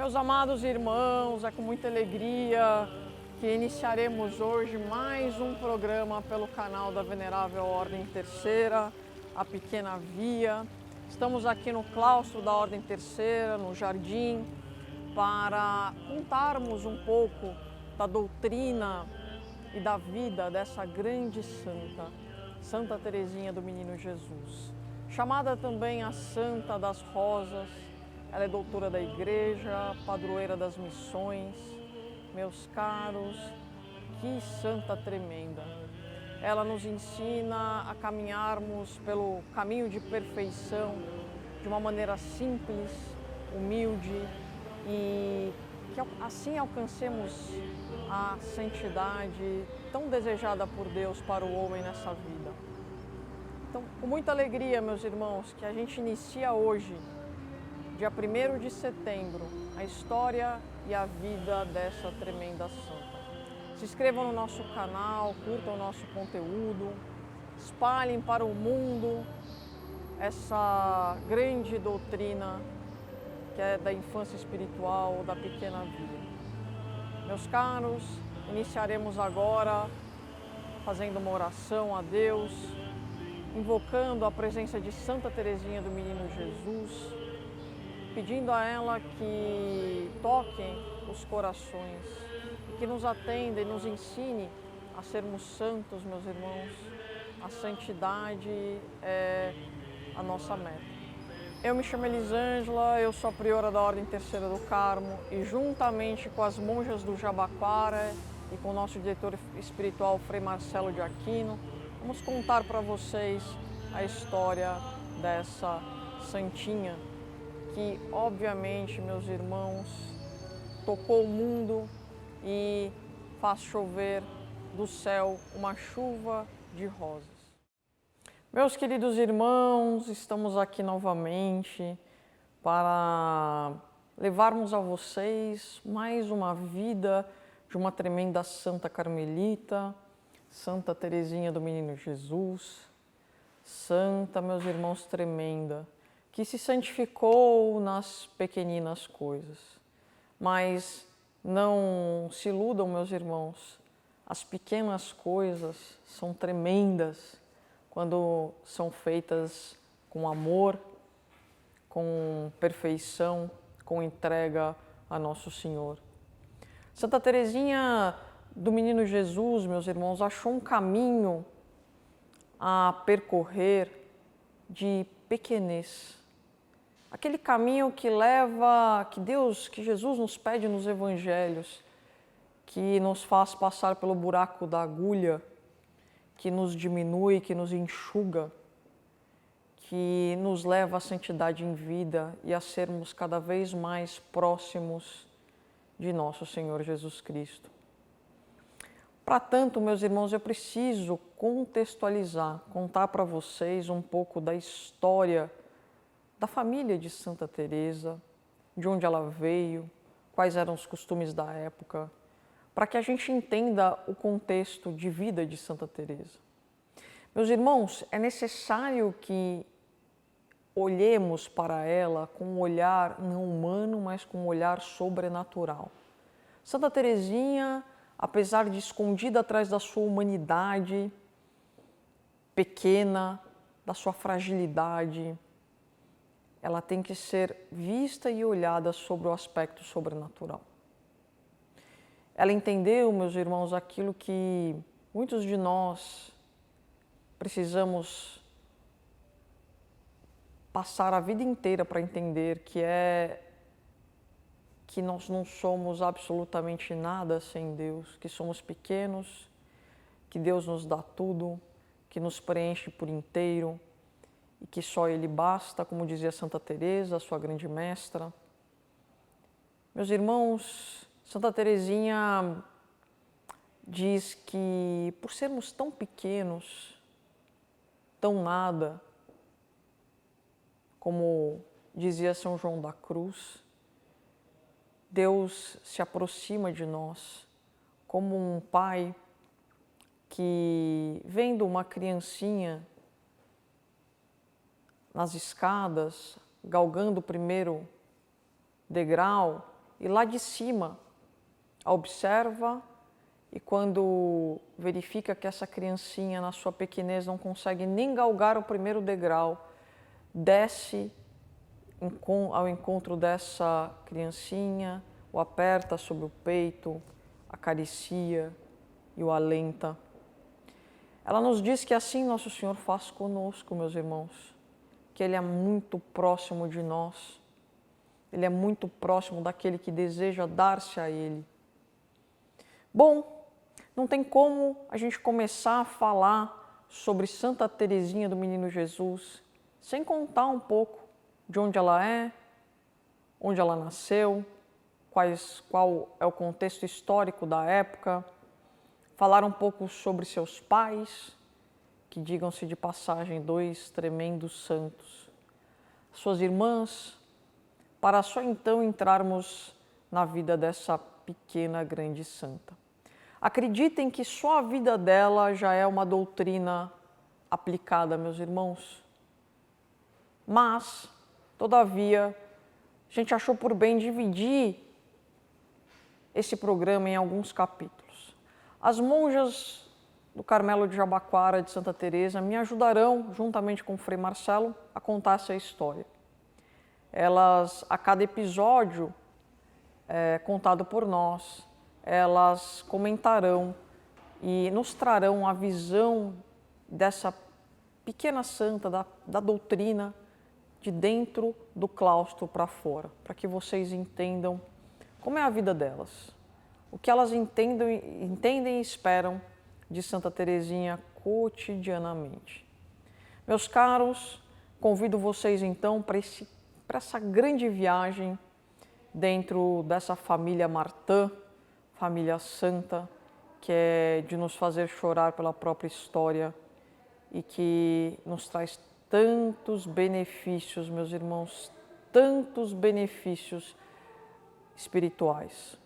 Meus amados irmãos, é com muita alegria que iniciaremos hoje mais um programa pelo canal da Venerável Ordem Terceira, a Pequena Via. Estamos aqui no claustro da Ordem Terceira, no jardim, para contarmos um pouco da doutrina e da vida dessa grande santa, Santa Teresinha do Menino Jesus, chamada também a Santa das Rosas. Ela é doutora da Igreja, padroeira das missões. Meus caros, que santa tremenda! Ela nos ensina a caminharmos pelo caminho de perfeição de uma maneira simples, humilde e que assim alcancemos a santidade tão desejada por Deus para o homem nessa vida. Então, com muita alegria, meus irmãos, que a gente inicia hoje, dia 1º de setembro, a história e a vida dessa tremenda santa. Se inscrevam no nosso canal, curtam o nosso conteúdo, espalhem para o mundo essa grande doutrina que é da infância espiritual, da pequena vida. Meus caros, iniciaremos agora fazendo uma oração a Deus, invocando a presença de Santa Teresinha do Menino Jesus, pedindo a ela que toquem os corações, que nos atenda e nos ensine a sermos santos, meus irmãos. A santidade é a nossa meta. Eu me chamo Elisângela, eu sou a priora da Ordem Terceira do Carmo e juntamente com as monjas do Jabaquara e com o nosso diretor espiritual Frei Marcelo de Aquino, vamos contar para vocês a história dessa santinha que, obviamente, meus irmãos, tocou o mundo e faz chover do céu uma chuva de rosas. Meus queridos irmãos, estamos aqui novamente para levarmos a vocês mais uma vida de uma tremenda santa carmelita, Santa Teresinha do Menino Jesus, santa, meus irmãos, tremenda, que se santificou nas pequeninas coisas. Mas não se iludam, meus irmãos, as pequenas coisas são tremendas quando são feitas com amor, com perfeição, com entrega a Nosso Senhor. Santa Teresinha do Menino Jesus, meus irmãos, achou um caminho a percorrer de pequenez. Aquele caminho que leva, que Jesus nos pede nos evangelhos, que nos faz passar pelo buraco da agulha, que nos diminui, que nos enxuga, que nos leva à santidade em vida e a sermos cada vez mais próximos de nosso Senhor Jesus Cristo. Para tanto, meus irmãos, eu preciso contextualizar, contar para vocês um pouco da história da família de Santa Teresa, de onde ela veio, quais eram os costumes da época, para que a gente entenda o contexto de vida de Santa Teresa. Meus irmãos, é necessário que olhemos para ela com um olhar não humano, mas com um olhar sobrenatural. Santa Teresinha, apesar de escondida atrás da sua humanidade pequena, da sua fragilidade, ela tem que ser vista e olhada sobre o aspecto sobrenatural. Ela entendeu, meus irmãos, aquilo que muitos de nós precisamos passar a vida inteira para entender, que é que nós não somos absolutamente nada sem Deus, que somos pequenos, que Deus nos dá tudo, que nos preenche por inteiro, e que só Ele basta, como dizia Santa Teresa, sua grande mestra. Meus irmãos, Santa Teresinha diz que por sermos tão pequenos, tão nada, como dizia São João da Cruz, Deus se aproxima de nós como um pai que, vendo uma criancinha nas escadas, galgando o primeiro degrau, e lá de cima a observa e quando verifica que essa criancinha na sua pequenez não consegue nem galgar o primeiro degrau, desce ao encontro dessa criancinha, o aperta sobre o peito, acaricia e o alenta. Ela nos diz que assim Nosso Senhor faz conosco, meus irmãos, que Ele é muito próximo de nós, Ele é muito próximo daquele que deseja dar-se a Ele. Bom, não tem como a gente começar a falar sobre Santa Teresinha do Menino Jesus sem contar um pouco de onde ela é, onde ela nasceu, qual é o contexto histórico da época, falar um pouco sobre seus pais, que digam-se de passagem, dois tremendos santos, suas irmãs, para só então entrarmos na vida dessa pequena grande santa. Acreditem que só a vida dela já é uma doutrina aplicada, meus irmãos. Mas, todavia, a gente achou por bem dividir esse programa em alguns capítulos. As monjas do Carmelo de Jabaquara de Santa Teresa me ajudarão, juntamente com o Frei Marcelo, a contar essa história. Elas, a cada episódio contado por nós, elas comentarão e nos trarão a visão dessa pequena santa, da doutrina, de dentro do claustro para fora, para que vocês entendam como é a vida delas, o que elas entendem e esperam de Santa Teresinha cotidianamente. Meus caros, convido vocês então para essa grande viagem dentro dessa família Martã, família santa, que é de nos fazer chorar pela própria história e que nos traz tantos benefícios, meus irmãos, tantos benefícios espirituais.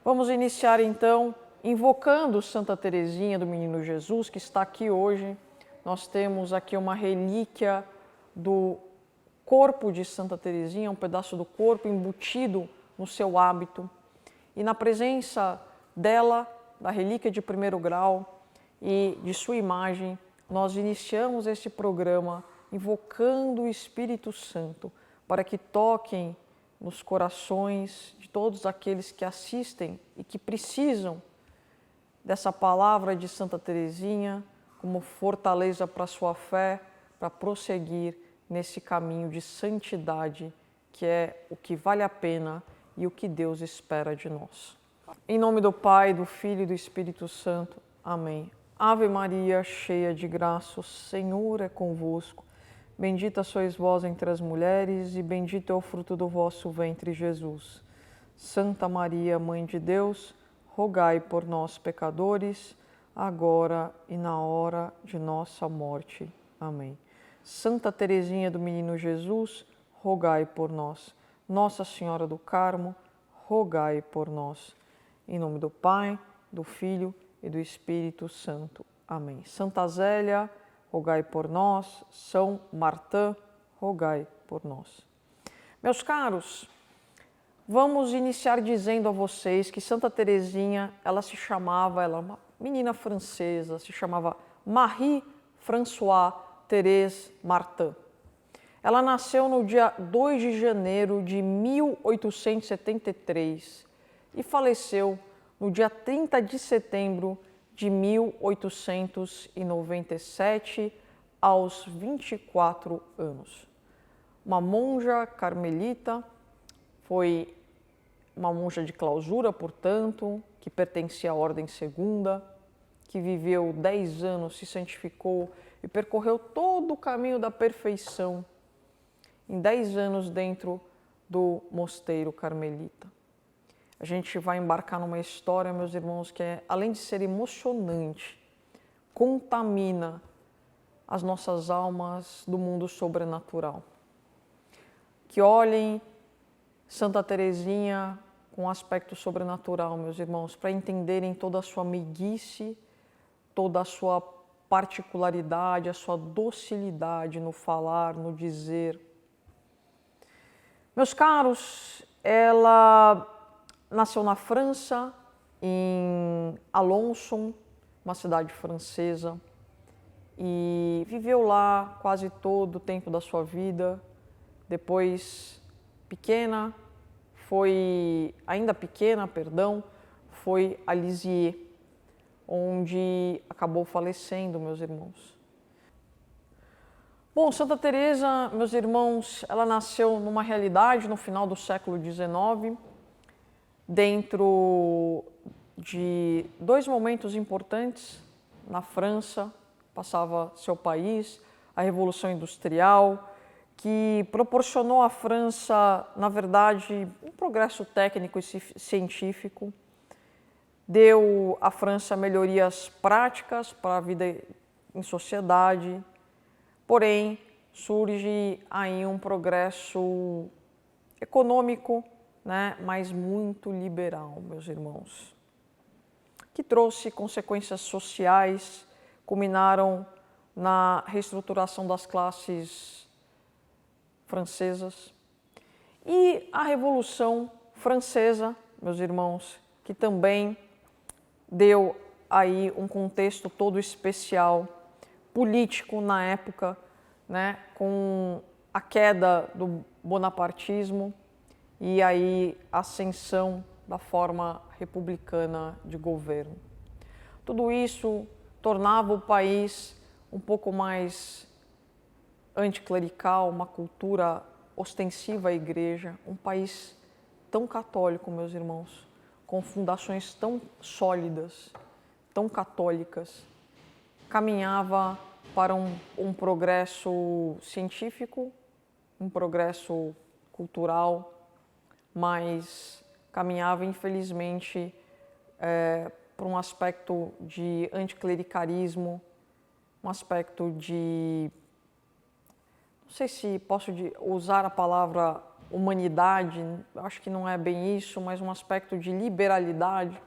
Vamos iniciar então invocando Santa Teresinha do Menino Jesus, que está aqui hoje. Nós temos aqui uma relíquia do corpo de Santa Teresinha, um pedaço do corpo embutido no seu hábito. E na presença dela, da relíquia de primeiro grau e de sua imagem, nós iniciamos este programa invocando o Espírito Santo para que toquem nos corações de todos aqueles que assistem e que precisam dessa palavra de Santa Teresinha como fortaleza para a sua fé, para prosseguir nesse caminho de santidade que é o que vale a pena e o que Deus espera de nós. Em nome do Pai, do Filho e do Espírito Santo. Amém. Ave Maria, cheia de graça, o Senhor é convosco. Bendita sois vós entre as mulheres e bendito é o fruto do vosso ventre, Jesus. Santa Maria, Mãe de Deus, rogai por nós, pecadores, agora e na hora de nossa morte. Amém. Santa Teresinha do Menino Jesus, rogai por nós. Nossa Senhora do Carmo, rogai por nós. Em nome do Pai, do Filho e do Espírito Santo. Amém. Santa Zélia, rogai por nós. São Martã, rogai por nós. Meus caros, vamos iniciar dizendo a vocês que Santa Teresinha, ela é uma menina francesa, se chamava Marie-Françoise Thérèse Martin. Ela nasceu no dia 2 de janeiro de 1873 e faleceu no dia 30 de setembro de 1897, aos 24 anos. Uma monja carmelita, foi uma monja de clausura, portanto, que pertencia à Ordem Segunda, que viveu 10 anos, se santificou e percorreu todo o caminho da perfeição em 10 anos dentro do mosteiro carmelita. A gente vai embarcar numa história, meus irmãos, que além de ser emocionante, contamina as nossas almas do mundo sobrenatural. Que olhem Santa Teresinha com um aspecto sobrenatural, meus irmãos, para entenderem toda a sua meiguice, toda a sua particularidade, a sua docilidade no falar, no dizer. Meus caros, ela nasceu na França, em Alençon, uma cidade francesa, e viveu lá quase todo o tempo da sua vida. Depois, ainda pequena, foi a Lisieux, onde acabou falecendo, meus irmãos. Bom, Santa Teresa, meus irmãos, ela nasceu numa realidade no final do século XIX, dentro de dois momentos importantes na França, passava seu país, a Revolução Industrial, que proporcionou à França, na verdade, um progresso técnico e científico, deu à França melhorias práticas para a vida em sociedade, porém surge aí um progresso econômico, né, mas muito liberal, meus irmãos, que trouxe consequências sociais, culminaram na reestruturação das classes francesas. E a Revolução Francesa, meus irmãos, que também deu aí um contexto todo especial, político na época, né, com a queda do bonapartismo e aí a ascensão da forma republicana de governo. Tudo isso tornava o país um pouco mais anticlerical, uma cultura ostensiva à igreja, um país tão católico, meus irmãos, com fundações tão sólidas, tão católicas, caminhava para um progresso científico, um progresso cultural, mas caminhava, infelizmente, para um aspecto de anticlericalismo, um aspecto de, não sei se posso usar a palavra humanidade, acho que não é bem isso, mas um aspecto de liberalidade.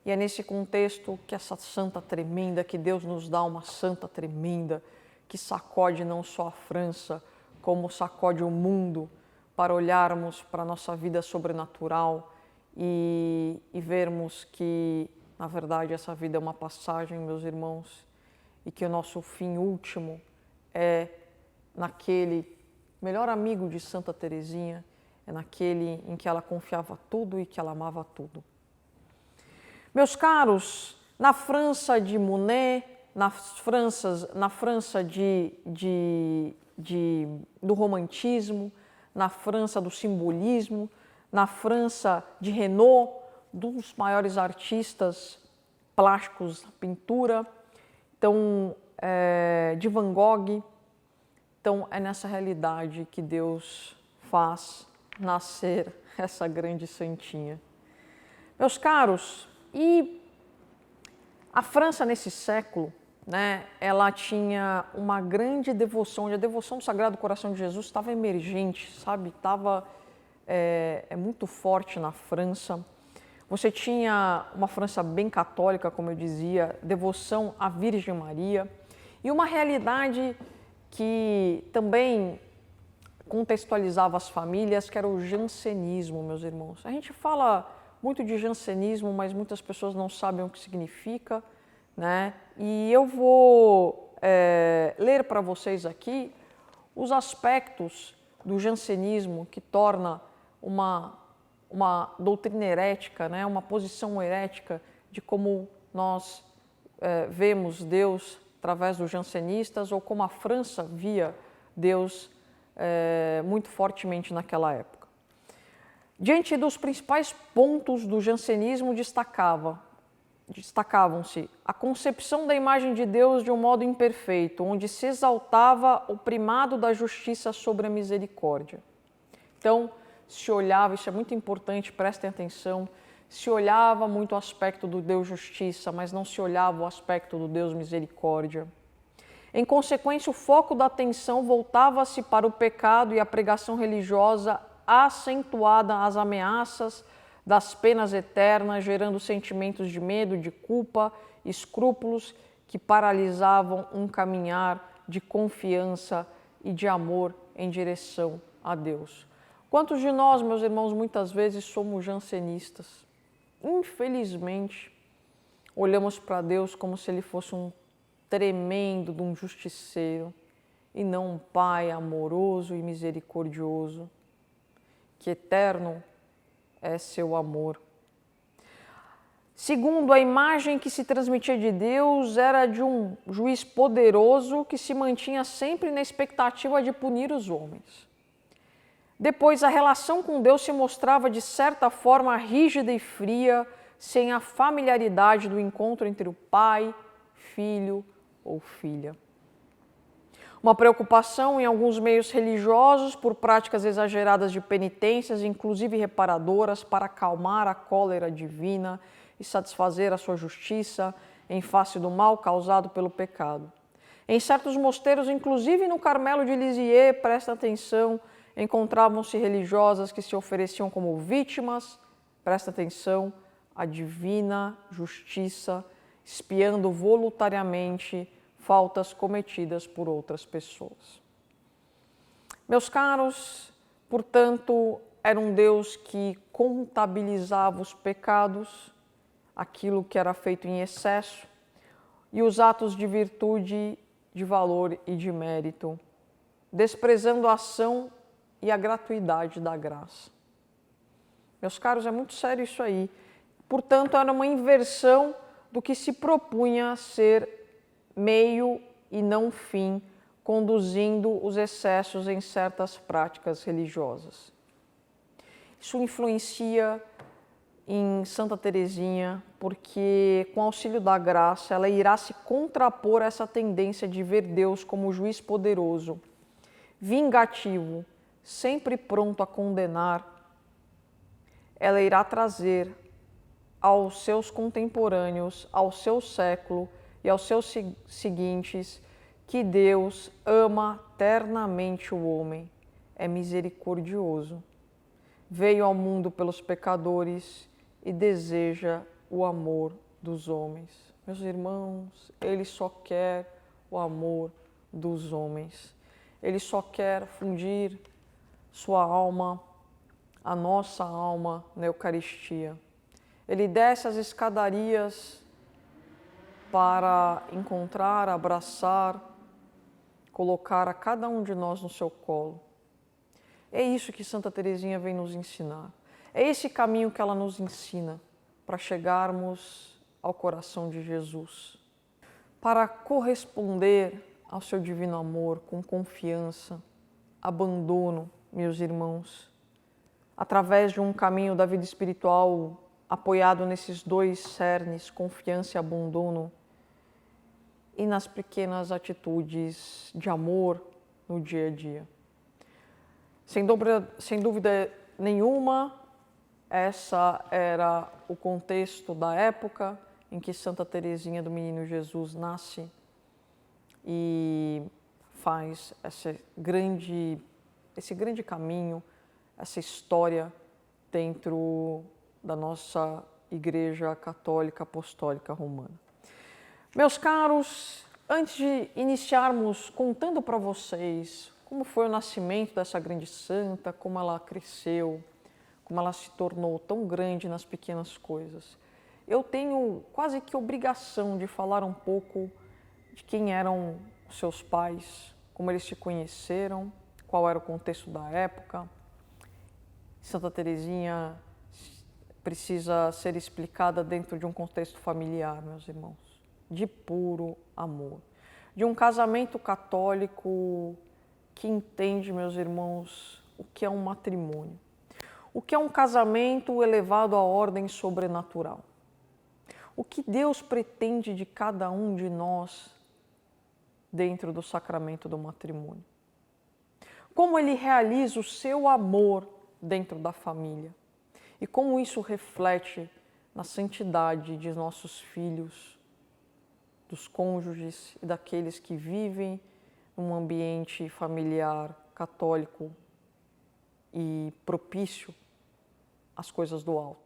E é nesse contexto que essa santa tremenda, que Deus nos dá uma santa tremenda, que sacode não só a França, como sacode o mundo, para olharmos para a nossa vida sobrenatural e vermos que, na verdade, essa vida é uma passagem, meus irmãos, e que o nosso fim último é naquele melhor amigo de Santa Teresinha, é naquele em que ela confiava tudo e que ela amava tudo. Meus caros, na França de Monet, na França do romantismo, na França do simbolismo, na França de Renaud, dos maiores artistas plásticos da pintura, então, de Van Gogh. Então, é nessa realidade que Deus faz nascer essa grande santinha. Meus caros, e a França nesse século, né, ela tinha uma grande devoção, e a devoção do Sagrado Coração de Jesus estava emergente, sabe? Estava muito forte na França. Você tinha uma França bem católica, como eu dizia, devoção à Virgem Maria, e uma realidade que também contextualizava as famílias, que era o jansenismo, meus irmãos. A gente fala muito de jansenismo, mas muitas pessoas não sabem o que significa, né? E eu vou ler para vocês aqui os aspectos do jansenismo que torna uma doutrina herética, né? Uma posição herética de como nós vemos Deus através dos jansenistas, ou como a França via Deus muito fortemente naquela época. Diante dos principais pontos do jansenismo destacavam-se a concepção da imagem de Deus de um modo imperfeito, onde se exaltava o primado da justiça sobre a misericórdia. Então, se olhava, isso é muito importante, prestem atenção, se olhava muito o aspecto do Deus justiça, mas não se olhava o aspecto do Deus misericórdia. Em consequência, o foco da atenção voltava-se para o pecado e a pregação religiosa acentuada às ameaças das penas eternas, gerando sentimentos de medo, de culpa, escrúpulos que paralisavam um caminhar de confiança e de amor em direção a Deus. Quantos de nós, meus irmãos, muitas vezes somos jansenistas? Infelizmente, olhamos para Deus como se Ele fosse um tremendo de um justiceiro e não um Pai amoroso e misericordioso, que eterno é seu amor. Segundo, a imagem que se transmitia de Deus era de um juiz poderoso que se mantinha sempre na expectativa de punir os homens. Depois, a relação com Deus se mostrava de certa forma rígida e fria, sem a familiaridade do encontro entre o pai, filho ou filha. Uma preocupação em alguns meios religiosos por práticas exageradas de penitências, inclusive reparadoras, para acalmar a cólera divina e satisfazer a sua justiça em face do mal causado pelo pecado. Em certos mosteiros, inclusive no Carmelo de Lisieux, presta atenção, encontravam-se religiosas que se ofereciam como vítimas, presta atenção, à divina justiça, expiando voluntariamente faltas cometidas por outras pessoas. Meus caros, portanto, era um Deus que contabilizava os pecados, aquilo que era feito em excesso, e os atos de virtude, de valor e de mérito, desprezando a ação e a gratuidade da graça. Meus caros, é muito sério isso aí. Portanto, era uma inversão do que se propunha a ser meio e não fim, conduzindo os excessos em certas práticas religiosas. Isso influencia em Santa Teresinha, porque com auxílio da graça ela irá se contrapor a essa tendência de ver Deus como juiz poderoso, vingativo, sempre pronto a condenar. Ela irá trazer aos seus contemporâneos, ao seu século e aos seus seguintes que Deus ama ternamente o homem, é misericordioso, veio ao mundo pelos pecadores e deseja o amor dos homens. Meus irmãos, Ele só quer o amor dos homens. Ele só quer fundir sua alma, a nossa alma, na Eucaristia. Ele desce as escadarias para encontrar, abraçar, colocar a cada um de nós no seu colo. É isso que Santa Teresinha vem nos ensinar. É esse caminho que ela nos ensina para chegarmos ao coração de Jesus. Para corresponder ao seu divino amor com confiança, abandono, meus irmãos, através de um caminho da vida espiritual apoiado nesses dois cernes, confiança e abandono, e nas pequenas atitudes de amor no dia a dia. Sem dúvida nenhuma, essa era o contexto da época em que Santa Teresinha do Menino Jesus nasce e faz esse grande caminho, essa história dentro da nossa Igreja Católica Apostólica Romana. Meus caros, antes de iniciarmos contando para vocês como foi o nascimento dessa grande santa, como ela cresceu, como ela se tornou tão grande nas pequenas coisas, eu tenho quase que obrigação de falar um pouco de quem eram os seus pais, como eles se conheceram, qual era o contexto da época. Santa Teresinha precisa ser explicada dentro de um contexto familiar, meus irmãos, de puro amor, de um casamento católico que entende, meus irmãos, o que é um matrimônio, o que é um casamento elevado à ordem sobrenatural, o que Deus pretende de cada um de nós dentro do sacramento do matrimônio, como Ele realiza o seu amor dentro da família e como isso reflete na santidade de nossos filhos, dos cônjuges e daqueles que vivem num ambiente familiar católico e propício às coisas do alto.